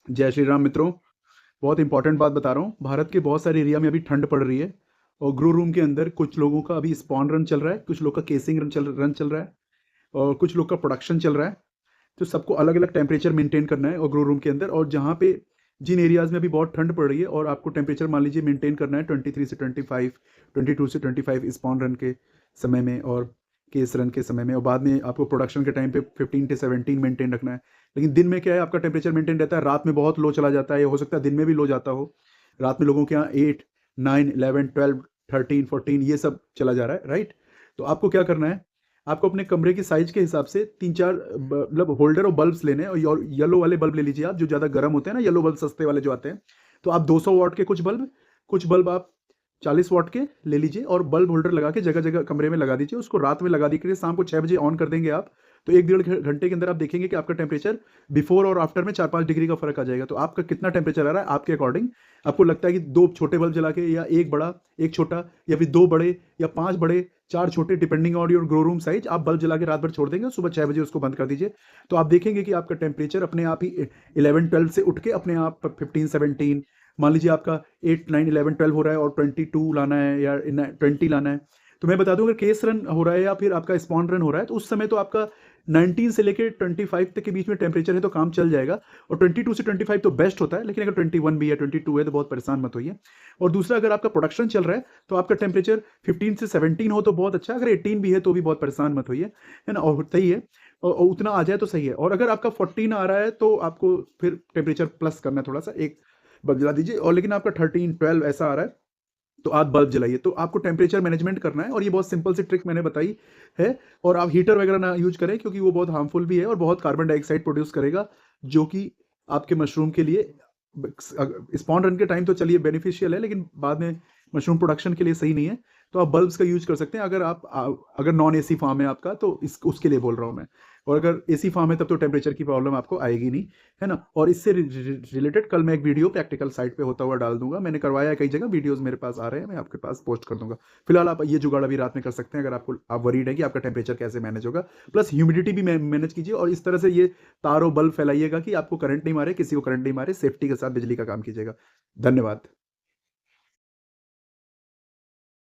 जय श्री राम मित्रों। बहुत इंपॉर्टेंट बात बता रहा हूँ। भारत के बहुत सारे एरिया में अभी ठंड पड़ रही है और ग्रो रूम के अंदर कुछ लोगों का अभी स्पॉन रन चल रहा है, कुछ लोग का केसिंग रन चल रहा है और कुछ लोग का प्रोडक्शन चल रहा है। तो सबको अलग अलग टेम्परेचर मेंटेन करना है और ग्रो रूम के अंदर, और जहाँ पे जिन एरियाज में अभी बहुत ठंड पड़ रही है और आपको टेम्परेचर मान लीजिए मेंटेन करना है 23 से 25, 22 से 25 स्पॉन रन के समय में और केस रन के समय में, और बाद में आपको प्रोडक्शन के टाइम पे 15 से 17 मेंटेन रखना है। लेकिन दिन में क्या है, आपका टेम्परेचर मेंटेन रहता है, रात में बहुत लो चला जाता है, या हो सकता है दिन में भी लो जाता हो। रात में लोगों के यहाँ 8, 9, 11, 12, 13, 14 ये सब चला जा रहा है, राइट। तो आपको क्या करना है, आपको अपने कमरे की साइज के हिसाब से 3-4 मतलब होल्डर और बल्ब्स लेने हैं, और येलो वाले बल्ब ले लीजिए आप, जो ज़्यादा गर्म होते हैं ना, येलो बल्ब सस्ते वाले जो आते हैं। तो आप 200 वाट के कुछ बल्ब आप 40 वाट के ले लीजिए और बल्ब होल्डर लगा के जगह जगह कमरे में लगा दीजिए। उसको रात में लगा दीजिए, शाम को 6 बजे ऑन कर देंगे आप। तो 1-1.5 घंटे के अंदर आप देखेंगे कि आपका टेम्परेचर बिफोर और आफ्टर में 4-5 डिग्री का फर्क आ जाएगा। तो आपका कितना टेम्परेचर आ रहा है आपके अकॉर्डिंग, आपको लगता है कि 2 छोटे बल्ब जला के, या 1 बड़ा 1 छोटा, या फिर 2 बड़े या 5 बड़े 4 छोटे, depending on your grow room size, आप बल्ब जला के रात भर छोड़ देंगे, सुबह 6 बजे उसको बंद कर दीजिए। तो आप देखेंगे कि आपका टेम्परेचर अपने आप ही 11-12 से उठ के अपने आप 15-17, मान लीजिए आपका 8-9-11-12 हो रहा है और 22 लाना है या 20 लाना है। तो मैं बता दूं, अगर केस रन हो रहा है या फिर आपका स्पॉन रन हो रहा है, तो उस समय तो आपका 19 से लेकर 25 तक के बीच में टेम्परेचर है तो काम चल जाएगा। और 22 से 25 तो बेस्ट होता है, लेकिन अगर 21 भी है, 22 है, तो बहुत परेशान मत होइए। और दूसरा, अगर आपका प्रोडक्शन चल रहा है तो आपका टेम्परेचर 15 से 17 हो तो बहुत अच्छा, अगर 18 भी है तो भी बहुत परेशान मत होइए, है ना। और सही है, और उतना आ जाए तो सही है। और अगर आपका 14 आ रहा है तो आपको फिर टेम्परेचर प्लस करना है थोड़ा सा, एक बल्ब जला दीजिए। और लेकिन आपका 13-12 ऐसा आ रहा है तो आप बल्ब जलाइए। तो आपको टेम्परेचर मैनेजमेंट करना है, और ये बहुत सिंपल सी ट्रिक मैंने बताई है। और आप हीटर वगैरह ना यूज करें, क्योंकि वो बहुत हार्मफुल भी है और बहुत कार्बन डाइऑक्साइड प्रोड्यूस करेगा, जो कि आपके मशरूम के लिए स्पॉन रन के टाइम तो चलिए बेनिफिशियल है, लेकिन बाद में मशरूम प्रोडक्शन के लिए सही नहीं है। तो आप बल्ब्स का यूज कर सकते हैं, अगर नॉन एसी फार्म है आपका तो उसके लिए बोल रहा हूँ मैं। और अगर एसी फार्म है तब तो टेम्परेचर की प्रॉब्लम आपको आएगी नहीं, है ना। और इससे रिलेटेड कल मैं एक वीडियो प्रैक्टिकल साइट पे होता हुआ डाल दूंगा, मैंने करवाया है कई जगह, वीडियोस मेरे पास आ रहे हैं, मैं आपके पास पोस्ट कर दूंगा। फिलहाल आप ये जुगाड़ अभी रात में कर सकते हैं, अगर आप वरीड है कि आपका टेम्परेचर कैसे मैनेज होगा। प्लस ह्यूमिडिटी भी मैनेज कीजिए, और इस तरह से ये तारों बल्ब फैलाइएगा कि आपको करंट नहीं मारे, किसी को करंट नहीं मारे, सेफ्टी के साथ बिजली का काम कीजिएगा। धन्यवाद।